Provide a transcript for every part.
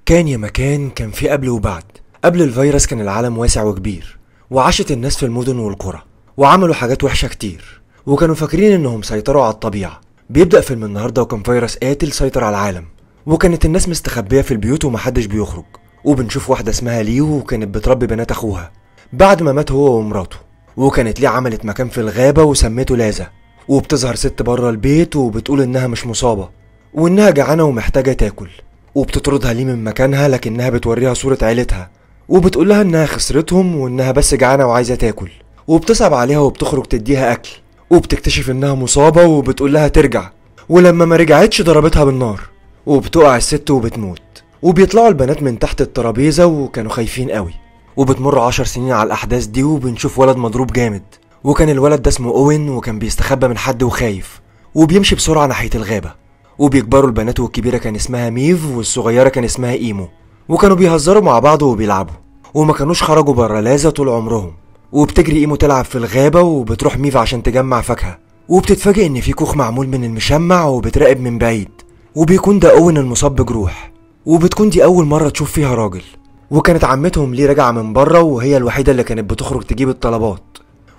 كان يا مكان كان في قبل وبعد. قبل الفيروس كان العالم واسع وكبير، وعاشت الناس في المدن والقرى، وعملوا حاجات وحشة كتير، وكانوا فاكرين انهم سيطروا على الطبيعة. بيبدأ فيلم النهاردة وكان فيروس قاتل سيطر على العالم، وكانت الناس مستخبية في البيوت ومحدش بيخرج. وبنشوف واحدة اسمها ليو وكانت بتربي بنات اخوها بعد ما مات هو ومراته. وكانت ليه عملت مكان في الغابة وسميته لازا. وبتظهر ست بره البيت وبتقول انها مش مصابة وانها جعانة ومحتاجة تاكل، وبتطردها ليه من مكانها لكنها بتوريها صورة عيلتها وبتقول لها انها خسرتهم وانها بس جعانة وعايزة تاكل، وبتصعب عليها وبتخرج تديها اكل، وبتكتشف انها مصابة وبتقول لها ترجع، ولما ما رجعتش ضربتها بالنار وبتقع الست وبتموت. وبيطلعوا البنات من تحت الترابيزة وكانوا خايفين قوي. وبتمر 10 سنين على الاحداث دي وبنشوف ولد مضروب جامد، وكان الولد ده اسمه اوين وكان بيستخبى من حد وخايف وبيمشي بسرعة ناحية الغابة. وبيكبروا البنات والكبيرة كان اسمها ميف والصغيرة كان اسمها ايمو، وكانوا بيهزروا مع بعض وبيلعبوا وما كانوش خرجوا برا لازا طول عمرهم. وبتجري ايمو تلعب في الغابة وبتروح ميف عشان تجمع فاكهة، وبتتفاجئ ان في كوخ معمول من المشمع وبتراقب من بعيد، وبيكون ده اوين المصاب بجروح. وبتكون دي اول مرة تشوف فيها راجل، وكانت عمتهم ليه راجعة من بره وهي الوحيدة اللي كانت بتخرج تجيب الطلبات.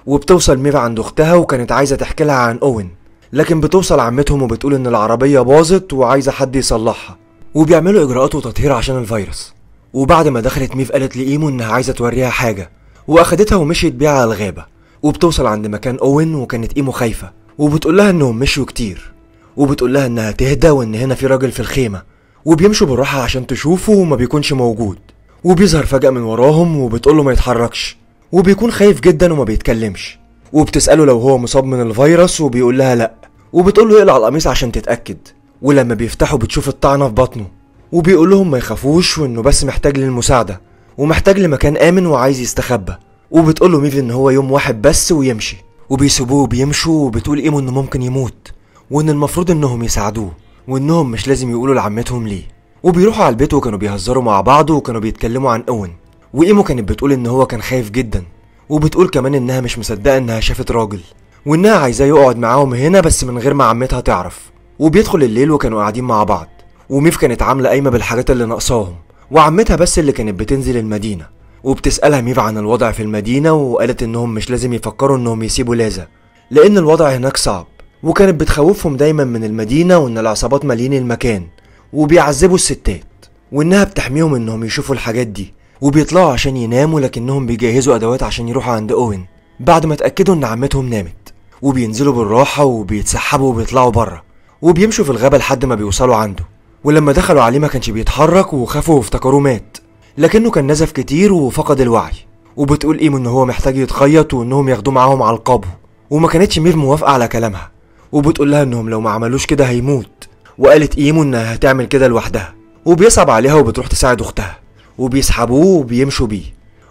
وبتوصل ميف عند اختها وكانت عايزة تحكي لها عن اوين، لكن بتوصل عمتهم وبتقول ان العربية باظت وعايزة حد يصلحها، وبيعملوا اجراءات وتطهير عشان الفيروس. وبعد ما دخلت ميف قالت لايمو انها عايزة توريها حاجة، واخدتها ومشيت بيها على الغابة. وبتوصل عند مكان اوين وكانت ايمو خايفة وبتقول لها انهم مشوا كتير، وبتقول لها انها تهدى وان هنا في راجل في الخيمة، وبيمشوا بالراحة عشان تشوفه وما بيكونش موجود. وبيظهر فجأة من وراهم وبتقوله ما يتحركش، وبيكون خايف جدا وما بيتكلمش. وبتسأله لو هو مصاب من الفيروس وبيقول لها لا، وبتقوله يقلع القميص عشان تتأكد. ولما بيفتحوا بتشوف الطعنة في بطنه، وبيقول لهم ما يخافوش وانه بس محتاج للمساعدة ومحتاج لمكان آمن وعايز يستخبى. وبتقوله ميف ان هو يوم واحد بس ويمشي، وبيسيبوه وبيمشوا. وبتقول ايمو انه ممكن يموت وان المفروض انهم يساعدوه وانهم مش لازم يقولوا لعمتهم ليه. وبيروحوا على البيت وكانوا بيهزروا مع بعض وكانوا بيتكلموا عن اوين. وايمو كانت بتقول ان هو كان خايف جدا، وبتقول كمان انها مش مصدقه انها شافت راجل وانها عايزاه يقعد معاهم هنا بس من غير ما عمتها تعرف. وبيدخل الليل وكانوا قاعدين مع بعض، وميف كانت عامله قايمه بالحاجات اللي ناقصاهم، وعمتها بس اللي كانت بتنزل المدينه. وبتسالها ميف عن الوضع في المدينه، وقالت انهم مش لازم يفكروا انهم يسيبوا لازا لان الوضع هناك صعب، وكانت بتخوفهم دايما من المدينه وان العصابات مالين المكان وبيعذبوا الستات، وانها بتحميهم انهم يشوفوا الحاجات دي. وبيطلعوا عشان يناموا لكنهم بيجهزوا ادوات عشان يروحوا عند اوين بعد ما اتاكدوا ان عمتهم نامت. وبينزلوا بالراحه وبيتسحبوا وبيطلعوا بره، وبيمشوا في الغابه لحد ما بيوصلوا عنده. ولما دخلوا عليه ما كانش بيتحرك وخافوا وافتكروه مات، لكنه كان نزف كتير وفقد الوعي. وبتقول ايمو ان هو محتاج يتخيط وانهم ياخدوه معاهم على القبو، وما كانتش ميف موافقه على كلامها، وبتقول لها انهم لو ما عملوش كده هيموت. وقالت ايمو انها هتعمل كده لوحدها، وبيصعب عليها وبتروح تساعد اختها. وبيسحبوه وبيمشوا بيه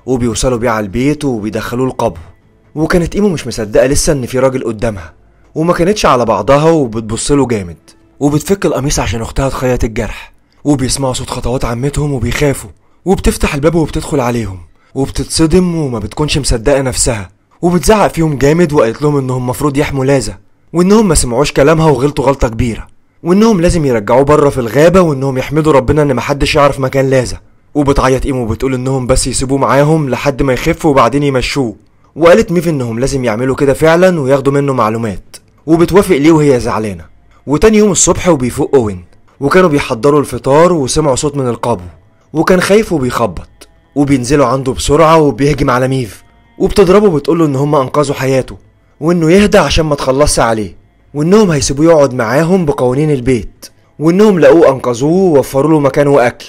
وبيوصلوا بيه على البيت وبيدخلوه القبو. وكانت ايمو مش مصدقه لسه ان في راجل قدامها، وما كانتش على بعضها وبتبصله جامد. وبتفك القميص عشان اختها تخيط الجرح. وبيسمعوا صوت خطوات عمتهم وبيخافوا، وبتفتح الباب وبتدخل عليهم وبتتصدم وما بتكونش مصدقه نفسها، وبتزعق فيهم جامد وقالت لهم انهم مفروض يحموا لازا، وانهم ما سمعوش كلامها وغلطوا غلطه كبيره، وانهم لازم يرجعوه بره في الغابه، وانهم يحمدوا ربنا ان محدش يعرف مكان لازا. وبتعيط ايمو وبتقول انهم بس يسيبوه معاهم لحد ما يخف وبعدين يمشوه. وقالت ميف انهم لازم يعملوا كده فعلا وياخدوا منه معلومات، وبتوافق ليه وهي زعلانه. وتاني يوم الصبح وبيفوق اوين، وكانوا بيحضروا الفطار وسمعوا صوت من القبو، وكان خايف وبيخبط. وبينزلوا عنده بسرعه وبيهجم على ميف، وبتضربه وبتقوله ان هم انقذوا حياته وانه يهدى عشان ما تخلصش عليه، وانهم هيسيبوه يقعد معاهم بقوانين البيت، وانهم لقوه انقذوه ووفروا له مكان واكل.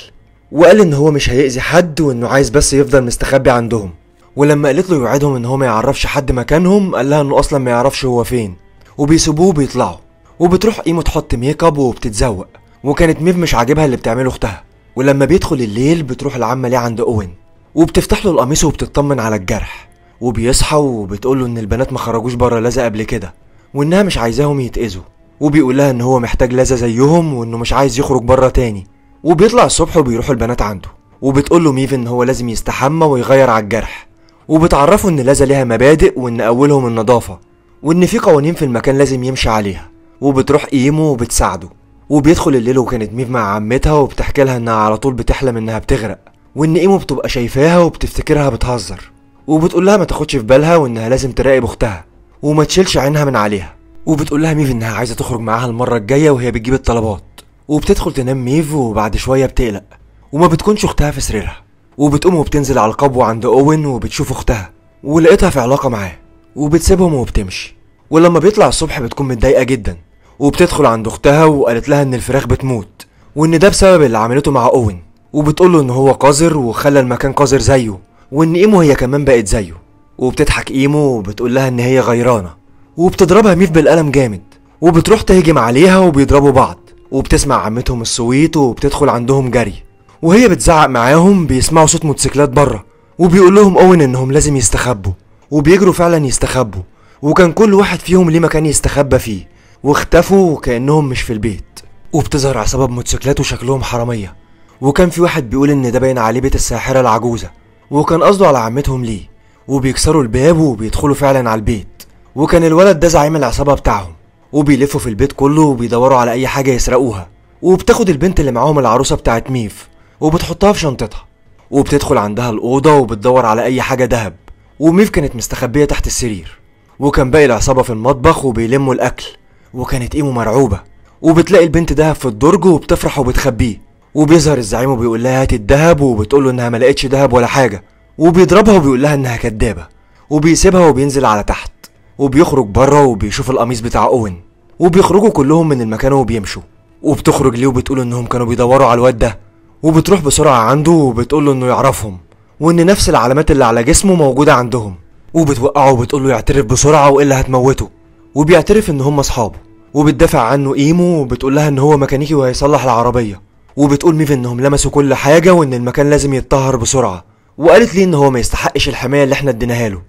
وقال ان هو مش هيأذي حد وانه عايز بس يفضل مستخبي عندهم. ولما قالت له يوعدهم ان هو ما يعرفش حد مكانهم، قال لها انه اصلا ما يعرفش هو فين. وبيسيبوه وبيطلعوا، وبتروح ايمو تحط ميك اب وبتتزوق. وكانت ميف مش عاجبها اللي بتعمله اختها. ولما بيدخل الليل بتروح العمه ليه عند اوين، وبتفتح له القميص وبتطمن على الجرح. وبيصحى وبتقول له ان البنات ما خرجوش بره لازا قبل كده وانها مش عايزاهم يتأذوا. وبيقول لها ان هو محتاج لازا زيهم وانه مش عايز يخرج بره تاني. وبيطلع الصبح وبيروحوا البنات عنده، وبتقول له ميف ان هو لازم يستحمى ويغير على الجرح. وبتعرفه ان لازا ليها مبادئ وان اولهم النظافه وان في قوانين في المكان لازم يمشي عليها. وبتروح ايمو وبتساعده، وبيدخل الليل وكانت ميف مع عمتها وبتحكي لها انها على طول بتحلم انها بتغرق، وان ايمو بتبقى شايفاها وبتفتكرها بتهزر، وبتقول لها ما تاخدش في بالها وانها لازم تراقب اختها وما تشيلش عينها من عليها. وبتقول لها ميف انها عايزه تخرج معاها المره الجايه وهي بتجيب الطلبات. وبتدخل تنام ميف وبعد شويه بتقلق وما بتكونش اختها في سريرها، وبتقوم وبتنزل على القبو عند اوين وبتشوف اختها ولقيتها في علاقه معاه وبتسيبهم وبتمشي. ولما بيطلع الصبح بتكون متضايقه جدا وبتدخل عند اختها وقالت لها ان الفراخ بتموت وان ده بسبب اللي عملته مع اوين، وبتقول له ان هو قذر وخلى المكان قذر زيه، وان ايمو هي كمان بقت زيه. وبتضحك ايمو وبتقول لها ان هي غيرانه، وبتضربها ميف بالقلم جامد وبتروح تهجم عليها وبيضربوا بعض. وبتسمع عمتهم الصويت وبتدخل عندهم جري، وهي بتزعق معاهم بيسمعوا صوت موتوسيكلات بره، وبيقول لهم اوين انهم لازم يستخبوا، وبيجروا فعلا يستخبوا، وكان كل واحد فيهم ليه مكان يستخبى فيه، واختفوا وكأنهم مش في البيت. وبتظهر عصابة بموتوسيكلات وشكلهم حرامية، وكان في واحد بيقول ان ده باين عليه بيت الساحرة العجوزة، وكان قصده على عمتهم ليه. وبيكسروا الباب وبيدخلوا فعلا على البيت، وكان الولد ده زعيم العصابة بتاعهم، وبيلفوا في البيت كله وبيدوروا على اي حاجة يسرقوها. وبتاخد البنت اللي معاهم العروسة بتاعت ميف وبتحطها في شنطتها، وبتدخل عندها الأوضة وبتدور على اي حاجة دهب. وميف كانت مستخبية تحت السرير، وكان باقي العصابة في المطبخ وبيلموا الأكل. وكانت ايمو مرعوبة، وبتلاقي البنت دهب في الدرج وبتفرح وبتخبيه. وبيظهر الزعيم وبيقول لها هات الدهب، وبتقول له انها ما لقتش دهب ولا حاجة، وبيضربها وبيقول لها انها كدابة، وبيسيبها وبينزل على تحت. وبيخرج بره وبيشوف القميص بتاع اوين، وبيخرجوا كلهم من المكان وبيمشوا. وبتخرج ليه وبتقول انهم كانوا بيدوروا على الواد ده، وبتروح بسرعة عنده وبتقول له انه يعرفهم، وان نفس العلامات اللي على جسمه موجودة عندهم. وبتوقعه وبتقول له يعترف بسرعة والا هتموته، وبيعترف ان هم اصحابه. وبتدافع عنه ايمو وبتقول لها ان هو ميكانيكي وهيصلح العربية. وبتقول ميف انهم لمسوا كل حاجة وان المكان لازم يتطهر بسرعة، وقالت ليه ان هو ما يستحقش الحماية اللي احنا اديناها له،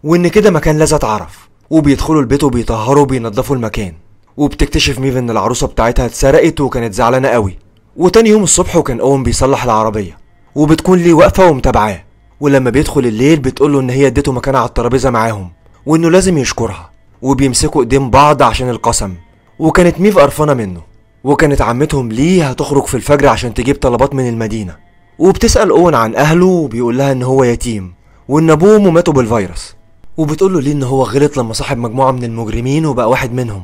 وان كده مكان لازم اتعرف. وبيدخلوا البيت وبيطهروا وبينضفوا المكان. وبتكتشف ميف ان العروسة بتاعتها اتسرقت وكانت زعلانة قوي. وتاني يوم الصبح وكان اوين بيصلح العربية، وبتكون ليه واقفة ومتابعاه. ولما بيدخل الليل بتقوله ان هي اديته مكان على الترابيزة معاهم وانه لازم يشكرها، وبيمسكوا ايدين بعض عشان القسم. وكانت ميف قرفانة منه، وكانت عمتهم ليه هتخرج في الفجر عشان تجيب طلبات من المدينة. وبتسأل اوين عن اهله وبيقول لها ان هو يتيم وان ابوه وامه ماتوا بالفيروس. وبتقول له ليه ان هو غلط لما صاحب مجموعة من المجرمين وبقى واحد منهم.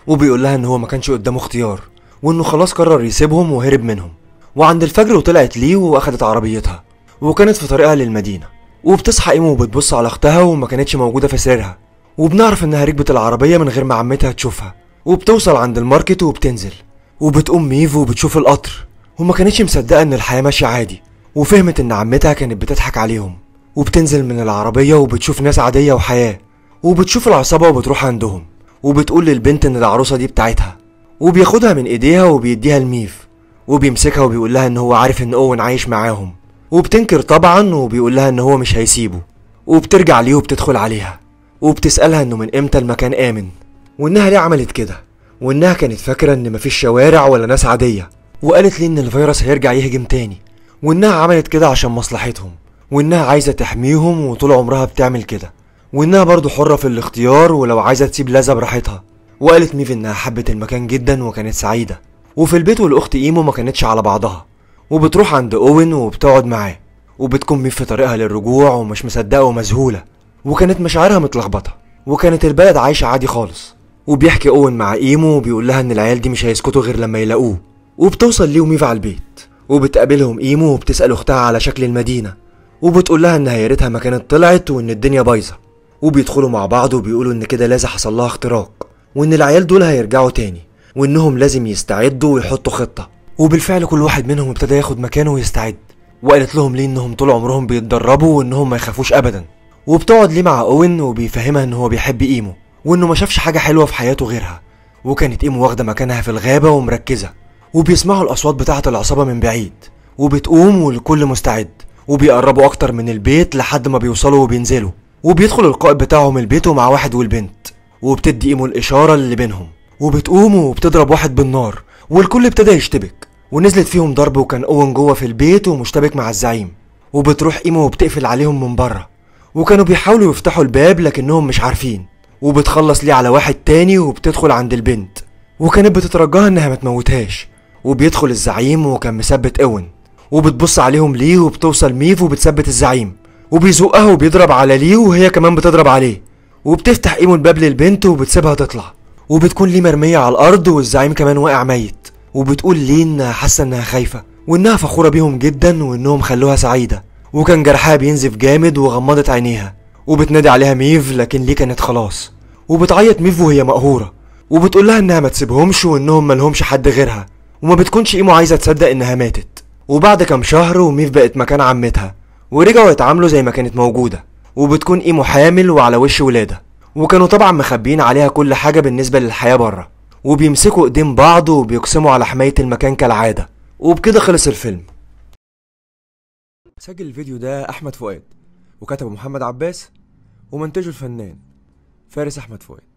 وبيقول لها ان هو ما كانش قدامه اختيار، وانه خلاص قرر يسيبهم وهرب منهم. وعند الفجر وطلعت ليه واخدت عربيتها وكانت في طريقها للمدينة. وبتصحى ايمو وبتبص على اختها وما كانتش موجودة في سريرها، وبنعرف انها ركبت العربية من غير ما عمتها تشوفها. وبتوصل عند الماركت وبتنزل، وبتقوم ميف وبتشوف القطر وما كانتش مصدقة ان الحياة ماشية عادي، وفهمت ان عمتها كانت بتضحك عليهم. وبتنزل من العربية وبتشوف ناس عادية وحياة، وبتشوف العصابة وبتروح عندهم. وبتقول للبنت ان العروسة دي بتاعتها، وبياخدها من ايديها وبيديها لميف، وبيمسكها وبيقول لها ان هو عارف ان اوين عايش معاهم. وبتنكر طبعا وبيقول لها ان هو مش هيسيبه. وبترجع ليه وبتدخل عليها وبتسألها انه من امتى المكان امن، وانها ليه عملت كده، وانها كانت فاكرة ان مفيش شوارع ولا ناس عادية. وقالت لي ان الفيروس هيرجع يهجم تاني، وانها عملت كده عشان مصلحتهم، وانها عايزة تحميهم وطول عمرها بتعمل كده، وانها برضو حرة في الاختيار ولو عايزة تسيب لازا براحتها. وقالت ميف انها حبت المكان جدا وكانت سعيدة. وفي البيت والاخت ايمو ما كانتش على بعضها، وبتروح عند اوين وبتقعد معاه. وبتكون ميف في طريقها للرجوع ومش مصدقة ومذهولة، وكانت مشاعرها متلخبطة، وكانت البلد عايشة عادي خالص. وبيحكي اوين مع ايمو وبيقول لها ان العيال دي مش هيسكتوا غير لما يلاقوه. وبتوصل ليه وميف على البيت، وبتقابلهم ايمو وبتسأل اختها على شكل المدينة، وبتقول لها انها يا ريتها ما كانت طلعت وان الدنيا بايظة. وبيدخلوا مع بعض وبيقولوا ان كده لازم حصل لها اختراق، وان العيال دول هيرجعوا تاني، وانهم لازم يستعدوا ويحطوا خطة. وبالفعل كل واحد منهم ابتدى ياخد مكانه ويستعد. وقالت لهم ليه انهم طول عمرهم بيتدربوا وانهم ما يخافوش ابدا. وبتقعد ليه مع اوين وبيفهمها ان هو بيحب ايمو وانه ما شافش حاجة حلوة في حياته غيرها. وكانت ايمو واخدة مكانها في الغابة ومركزة، وبيسمعوا الاصوات بتاعة العصابة من بعيد. وبتقوم والكل مستعد، وبيقربوا اكتر من البيت لحد ما بيوصلوا وبينزلوا. وبيدخل القائد بتاعهم البيت ومع واحد والبنت، وبتدي ايمو الاشارة اللي بينهم، وبتقوم وبتضرب واحد بالنار، والكل ابتدى يشتبك. ونزلت فيهم ضرب، وكان اوين جوه في البيت ومشتبك مع الزعيم. وبتروح ايمو وبتقفل عليهم من بره، وكانوا بيحاولوا يفتحوا الباب لكنهم مش عارفين. وبتخلص ليه على واحد تاني وبتدخل عند البنت، وكانت بتترجاها انها ما تموتهاش. وبيدخل الزعيم وكان مثبت اوين، وبتبص عليهم ليه وبتوصل ميف وبتثبت الزعيم، وبيزقها وبيضرب على ليه وهي كمان بتضرب عليه، وبتفتح ايمو الباب للبنت وبتسيبها تطلع، وبتكون ليه مرمية على الارض والزعيم كمان واقع ميت. وبتقول ليه انها حاسة انها خايفة وانها فخورة بيهم جدا وانهم خلوها سعيدة، وكان جرحها بينزف جامد وغمضت عينيها. وبتنادي عليها ميف لكن ليه كانت خلاص. وبتعيط ميف وهي مقهورة، وبتقول لها انها ما تسيبهمش وانهم ملهمش حد غيرها، وما بتكونش ايمو عايزة تصدق انها ماتت. وبعد كام شهر وميف بقت مكان عمتها، ورجعوا يتعاملوا زي ما كانت موجودة، وبتكون ايمو حامل وعلى وش ولادة. وكانوا طبعا مخبيين عليها كل حاجة بالنسبة للحياة بره، وبيمسكوا ايدين بعض وبيقسموا على حماية المكان كالعادة. وبكده خلص الفيلم. سجل الفيديو ده احمد فؤاد، وكتبه محمد عباس، ومنتجه الفنان فارس احمد فؤاد.